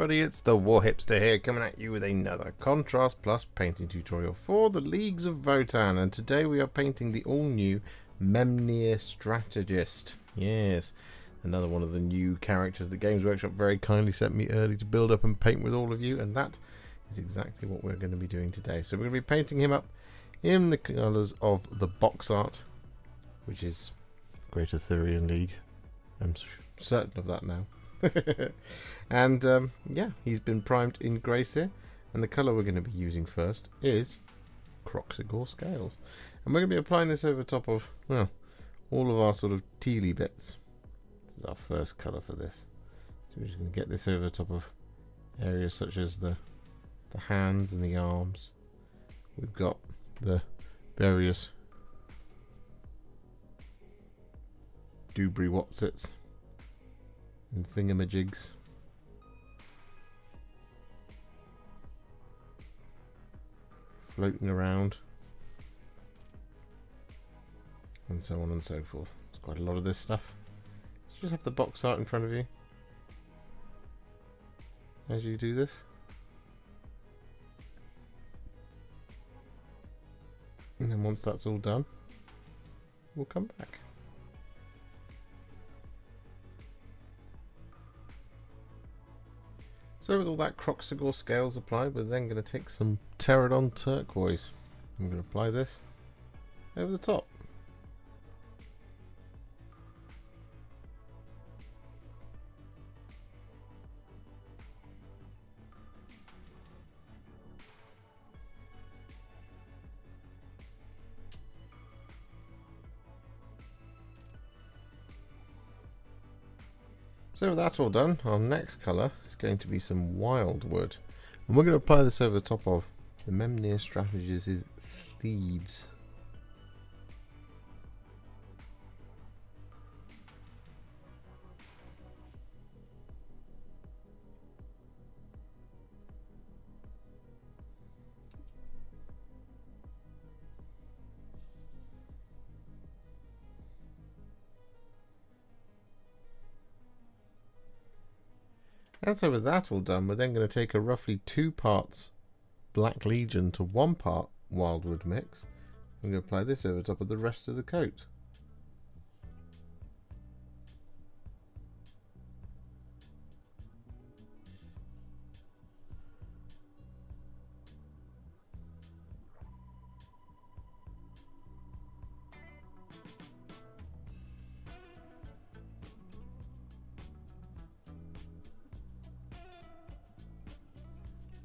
everybody, it's the Warhipster here, coming at you with another Contrast Plus painting tutorial for the Leagues of Votann, and today we are painting the all-new Memnyr Strategist. Yes, another one of the new characters the Games Workshop very kindly sent me early to build up and paint with all of you, and that is exactly what we're going to be doing today. So we're going to be painting him up in the colours of the box art, which is Great Arthurian League. I'm certain of that now. And yeah, he's been primed in Grace here, and the colour we're going to be using first is Kroxigor Scales, and we're going to be applying this over top of, well, all of our sort of tealy bits. This is our first colour for this, so we're just going to get this over the top of areas such as the hands and the arms. We've got the various doobry watsits and thingamajigs. Floating around. And so on and so forth. There's quite a lot of this stuff. So just have the box art in front of you as you do this. And then once that's all done, we'll come back. So with all that Kroxigor Scales applied, we're then going to take some Terradon Turquoise. I'm going to apply this over the top. So with that all done, our next colour is going to be some Wyldwood, and we're going to apply this over the top of the Memnyr Strategist's sleeves. And so with that all done, we're then going to take a roughly 2 parts Black Legion to 1 part Wyldwood mix. I'm going to apply this over top of the rest of the coat.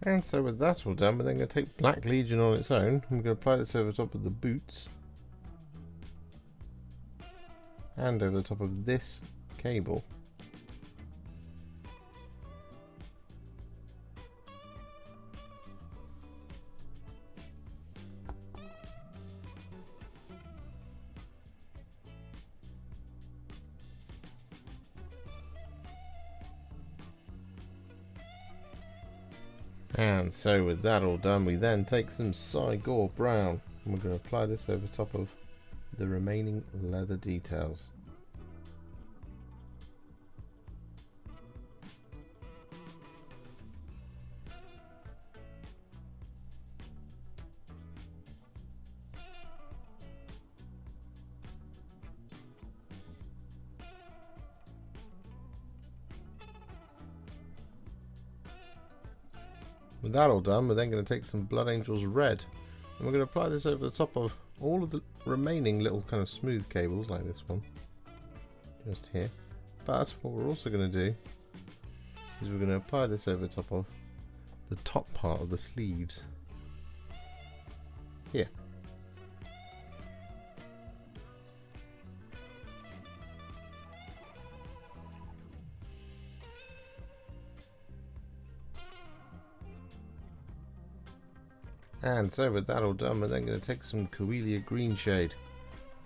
And so with that all done, we're then going to take Black Legion on its own. I'm going to apply this over the top of the boots. And over the top of this cable. And so with that all done, we then take some Cygor Brown, and we're going to apply this over top of the remaining leather details. With that all done, we're then going to take some Blood Angels Red, and we're going to apply this over the top of all of the remaining little kind of smooth cables like this one, just here. But what we're also going to do is we're going to apply this over the top of the top part of the sleeves here. And so with that all done, we're then going to take some Coelia Greenshade,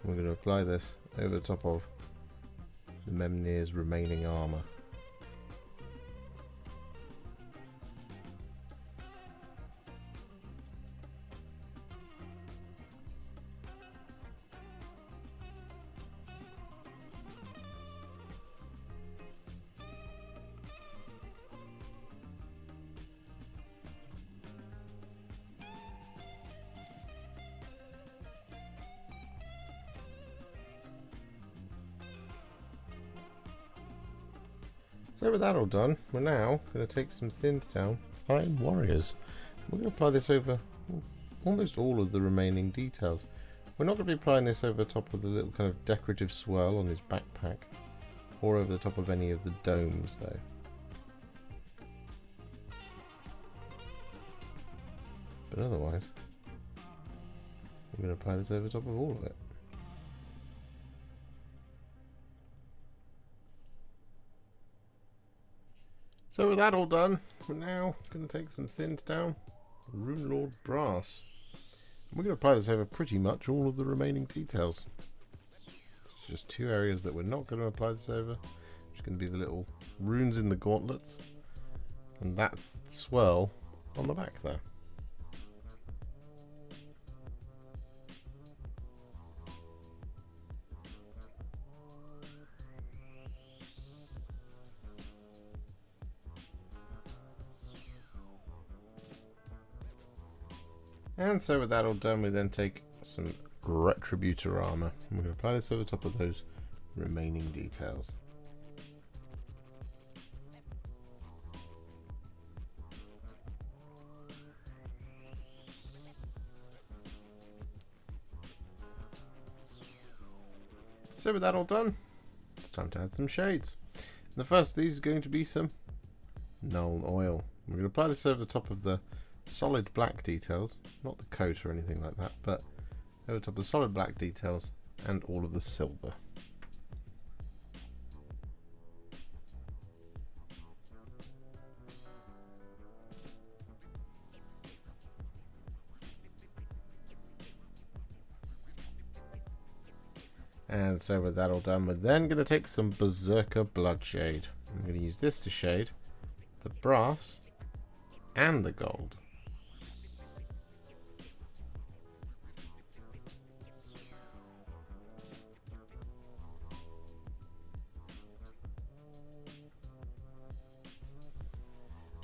and we're going to apply this over the top of the Memnyr's remaining armour. So with that all done, we're now going to take some thinned down Iron Warriors. We're going to apply this over almost all of the remaining details. We're not going to be applying this over the top of the little kind of decorative swirl on his backpack, or over the top of any of the domes though. But otherwise, I'm going to apply this over the top of all of it. So with that all done, we're now going to take some thinned down Runelord Brass. We're going to apply this over pretty much all of the remaining details. It's just two areas that we're not going to apply this over, which is going to be the little runes in the gauntlets and that swirl on the back there. And so with that all done, we then take some Retributor Armour. And we're going to apply this over the top of those remaining details. So with that all done, it's time to add some shades. And the first of these is going to be some Nuln Oil. We're going to apply this over the top of the solid black details, not the coat or anything like that, but over top of the solid black details and all of the silver. And so with that all done, we're then going to take some Berserker Bloodshade. I'm going to use this to shade the brass and the gold.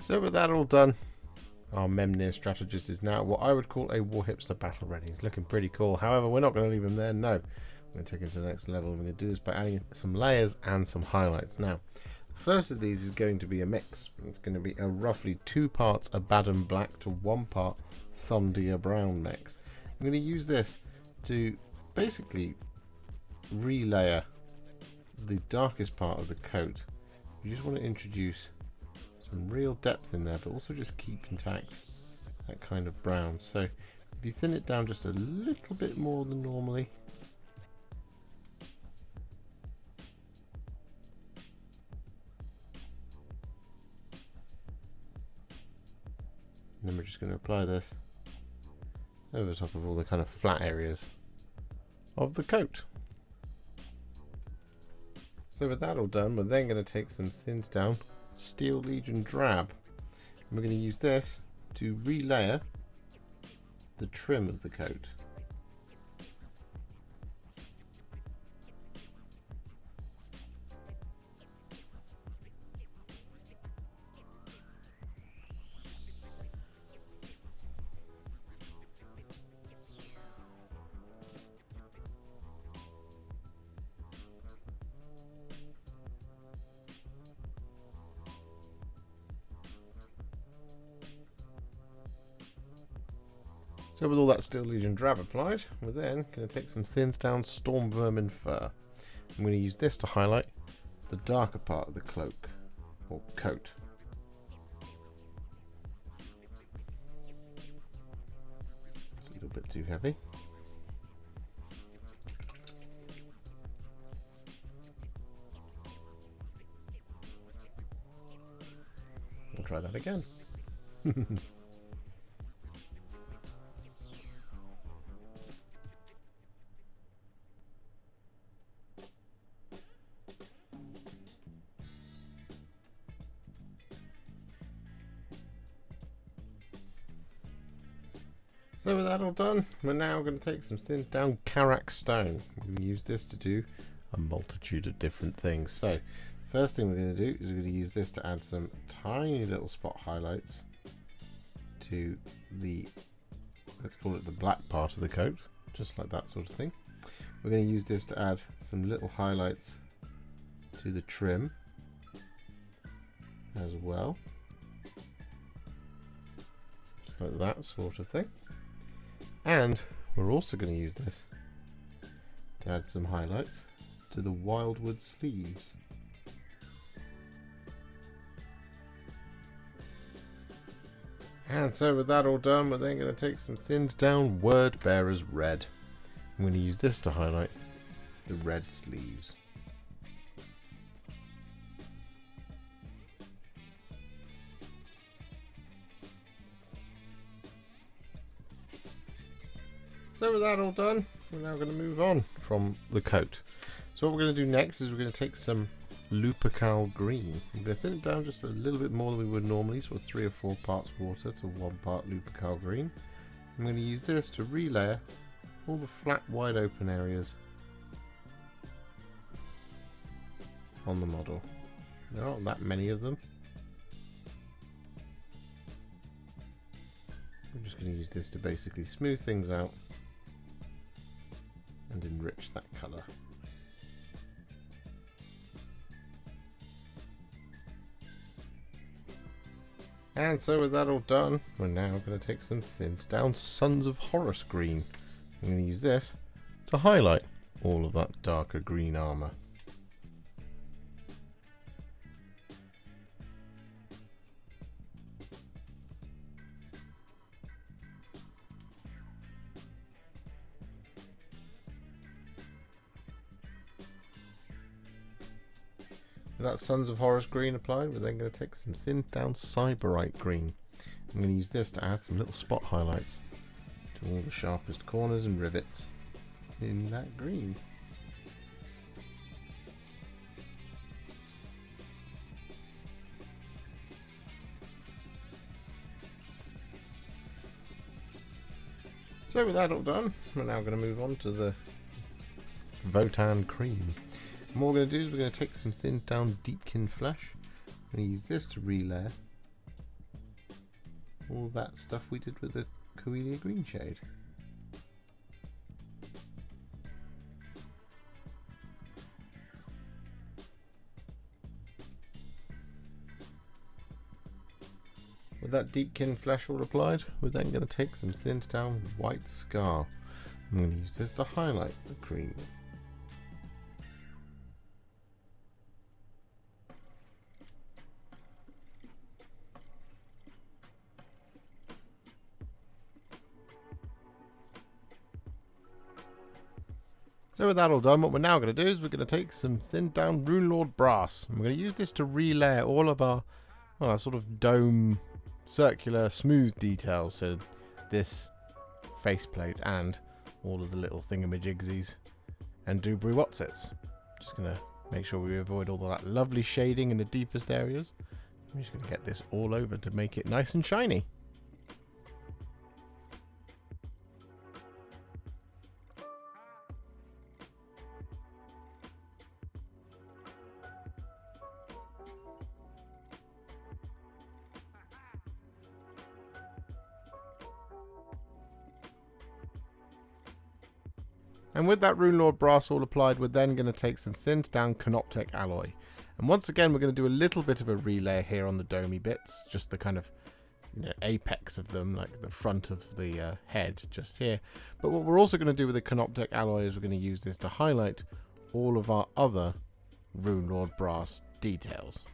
So with that all done, our Memnyr Strategist is now what I would call a Warhipster battle ready. He's looking pretty cool. However, we're not going to leave him there. No, we're going to take him to the next level. We're going to do this by adding some layers and some highlights. Now, the first of these is going to be a mix. It's going to be a roughly 2 parts Abaddon Black to 1 part Thondia Brown mix. I'm going to use this to basically relayer the darkest part of the coat. You just want to introduce some real depth in there, but also just keep intact that kind of brown. So if you thin it down just a little bit more than normally, and then we're just going to apply this over the top of all the kind of flat areas of the coat. So with that all done, we're then going to take some thinned down Steel Legion Drab. And we're going to use this to relayer the trim of the coat. So with all that Steel Legion Drab applied, we're then going to take some thinned down Stormvermin Fur. I'm going to use this to highlight the darker part of the cloak, or coat. It's a little bit too heavy. We'll try that again. So with that all done, we're now going to take some thinned down Karak Stone. We're going to use this to do a multitude of different things. So first thing we're going to do is we're going to use this to add some tiny little spot highlights to the, let's call it the black part of the coat, just like that sort of thing. We're going to use this to add some little highlights to the trim. as well. Like that sort of thing. And we're also going to use this to add some highlights to the Wyldwood sleeves. And so with that all done, we're then going to take some thinned down Word Bearers Red. I'm going to use this to highlight the red sleeves. So with that all done, we're now going to move on from the coat. So what we're going to do next is we're going to take some Lupercal Green. I'm going to thin it down just a little bit more than we would normally, so 3 or 4 parts water to 1 part Lupercal Green. I'm going to use this to relayer all the flat wide open areas on the model. There aren't that many of them. I'm just going to use this to basically smooth things out and enrich that colour. And so with that all done, we're now going to take some thinned down Sons of Horus green. I'm going to use this to highlight all of that darker green armour. With that Sons of Horus green applied, we're then going to take some thinned down Sybarite green. I'm going to use this to add some little spot highlights to all the sharpest corners and rivets in that green. So with that all done, we're now going to move on to the Votann cream. And what we're going to do is we're going to take some thinned down Deepkin Flesh. I'm going to use this to relayer all that stuff we did with the Coelia Greenshade. With that Deepkin Flesh all applied, we're then going to take some thinned down White Scar. I'm going to use this to highlight the cream. So with that all done, what we're now going to do is we're going to take some thinned down Runelord Brass. And we're going to use this to relayer all of our, well, our sort of dome, circular, smooth details. So this faceplate and all of the little thingamajigsies and doobry whatsits. Just going to make sure we avoid all that lovely shading in the deepest areas. I'm just going to get this all over to make it nice and shiny. And with that Runelord Brass all applied, we're then going to take some thinned down Canoptek Alloy. And once again, we're going to do a little bit of a relayer here on the domey bits, just the kind of, you know, apex of them, like the front of the head just here. But what we're also going to do with the Canoptek Alloy is we're going to use this to highlight all of our other Runelord Brass details.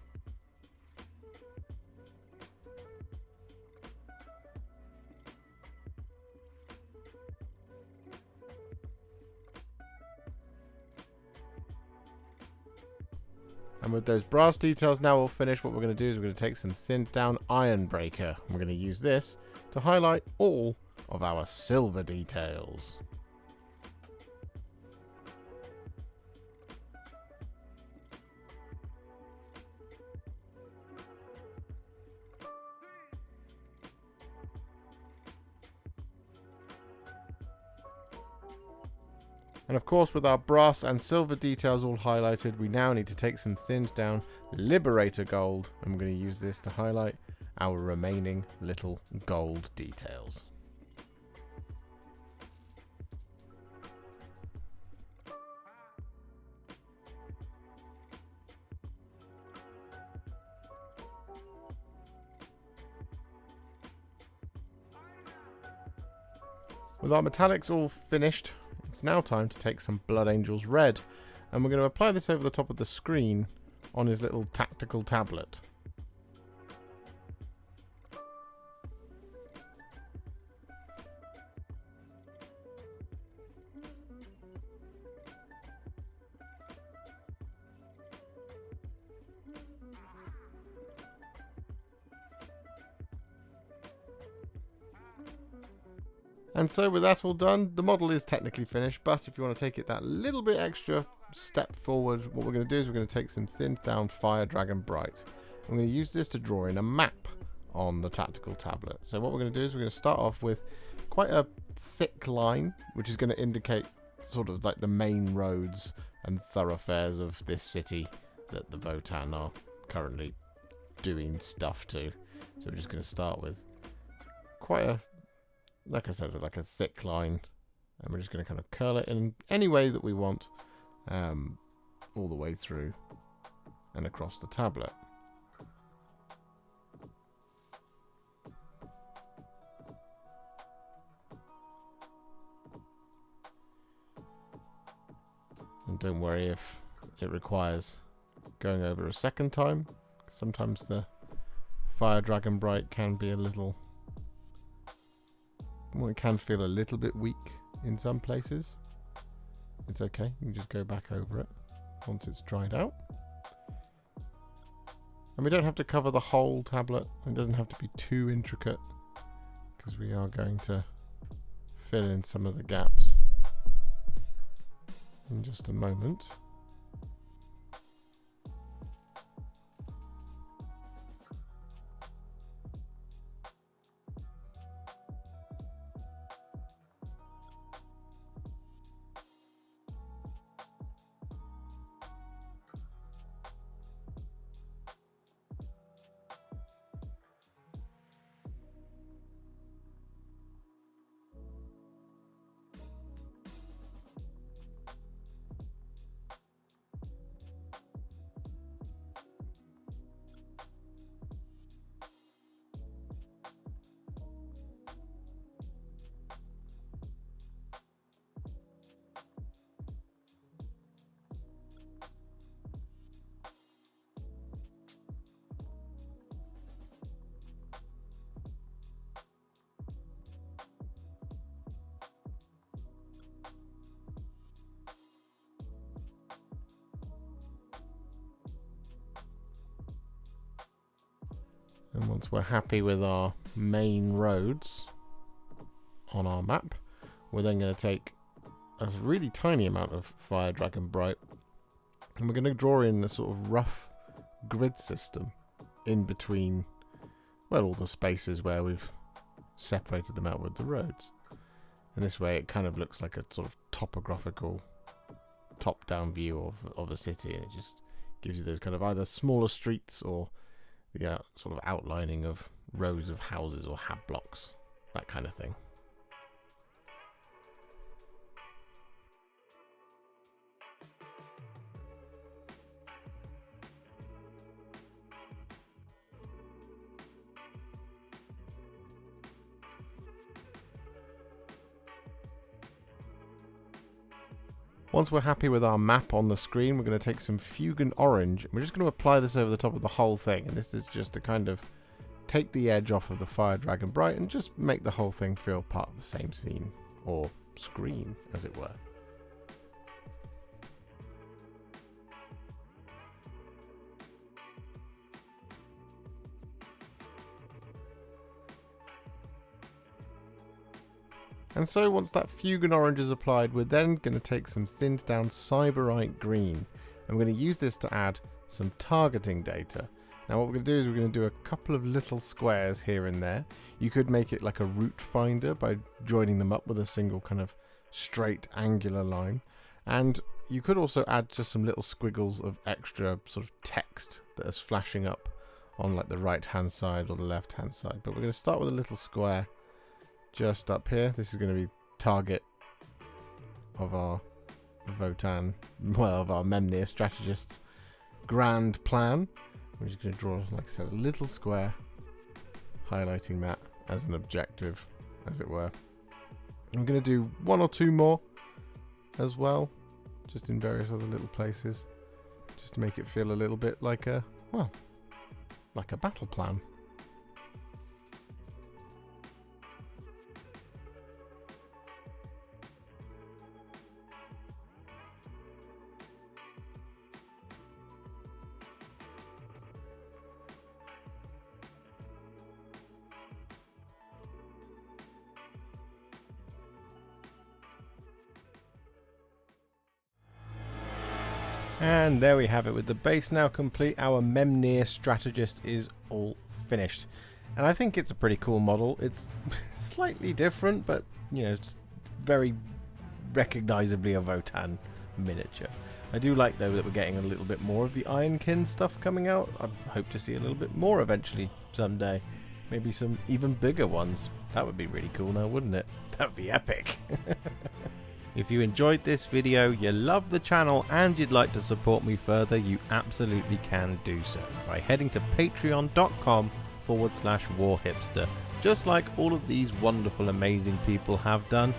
And with those brass details now all finished, what we're going to do is we're going to take some thinned down Ironbreaker. We're going to use this to highlight all of our silver details. And of course, with our brass and silver details all highlighted, we now need to take some thinned down Liberator Gold, and we're going to use this to highlight our remaining little gold details. With our metallics all finished, it's now time to take some Blood Angel's Red. And we're going to apply this over the top of the screen on his little tactical tablet. And so with that all done, the model is technically finished, but if you want to take it that little bit extra step forward, what we're going to do is we're going to take some thinned down Fire Dragon Bright. I'm going to use this to draw in a map on the tactical tablet. So what we're going to do is we're going to start off with quite a thick line, which is going to indicate sort of like the main roads and thoroughfares of this city that the Votann are currently doing stuff to. So we're just going to start with quite a, like I said, like a thick line, and we're just going to kind of curl it in any way that we want, all the way through and across the tablet. And don't worry if it requires going over a second time. Sometimes the Fire Dragon Bright can be a little, well, it can feel a little bit weak in some places. It's okay, you can just go back over it once it's dried out. And we don't have to cover the whole tablet. It doesn't have to be too intricate, because we are going to fill in some of the gaps in just a moment. And once we're happy with our main roads on our map, we're then going to take a really tiny amount of Fire Dragon Bright, and we're going to draw in a sort of rough grid system in between, well, all the spaces where we've separated them out with the roads. And this way it kind of looks like a sort of topographical top-down view of a city, and it just gives you those kind of either smaller streets or the sort of outlining of rows of houses or hab blocks, that kind of thing. Once we're happy with our map on the screen, we're going to take some Fuegan Orange, and we're just going to apply this over the top of the whole thing. And this is just to kind of take the edge off of the Fire Dragon Bright and just make the whole thing feel part of the same scene, or screen, as it were. And so once that Fuegan Orange is applied, we're then going to take some thinned down Sybarite Green, and we're going to use this to add some targeting data. Now what we're going to do is we're going to do a couple of little squares here and there. You could make it like a route finder by joining them up with a single kind of straight angular line, and you could also add just some little squiggles of extra sort of text that is flashing up on like the right hand side or the left hand side. But we're going to start with a little square just up here. This is going to be target of our Votann, well, of our Memnyr Strategist's grand plan. We're just going to draw, like I said, a little square, highlighting that as an objective, as it were. I'm going to do 1 or 2 more as well, just in various other little places, just to make it feel a little bit like a, well, like a battle plan. And there we have it. With the base now complete, our Memnyr Strategist is all finished. And I think it's a pretty cool model. It's slightly different, but, you know, it's very recognisably a Votann miniature. I do like, though, that we're getting a little bit more of the Ironkin stuff coming out. I hope to see a little bit more eventually someday. Maybe some even bigger ones. That would be really cool now, wouldn't it? That would be epic. If you enjoyed this video, you love the channel and you'd like to support me further, you absolutely can do so by heading to patreon.com/warhipster, just like all of these wonderful, amazing people have done.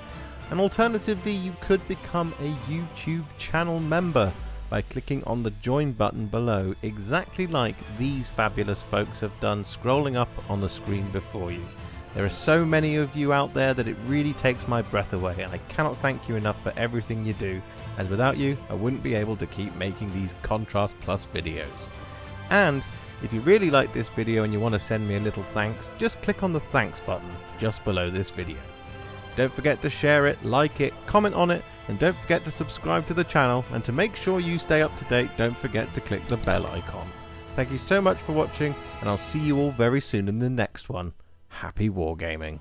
And alternatively, you could become a YouTube channel member by clicking on the join button below, exactly like these fabulous folks have done, scrolling up on the screen before you. There are so many of you out there that it really takes my breath away, and I cannot thank you enough for everything you do, as without you I wouldn't be able to keep making these Contrast Plus videos. And if you really like this video and you want to send me a little thanks, just click on the thanks button just below this video. Don't forget to share it, like it, comment on it, and don't forget to subscribe to the channel, and to make sure you stay up to date, don't forget to click the bell icon. Thank you so much for watching, and I'll see you all very soon in the next one. Happy wargaming.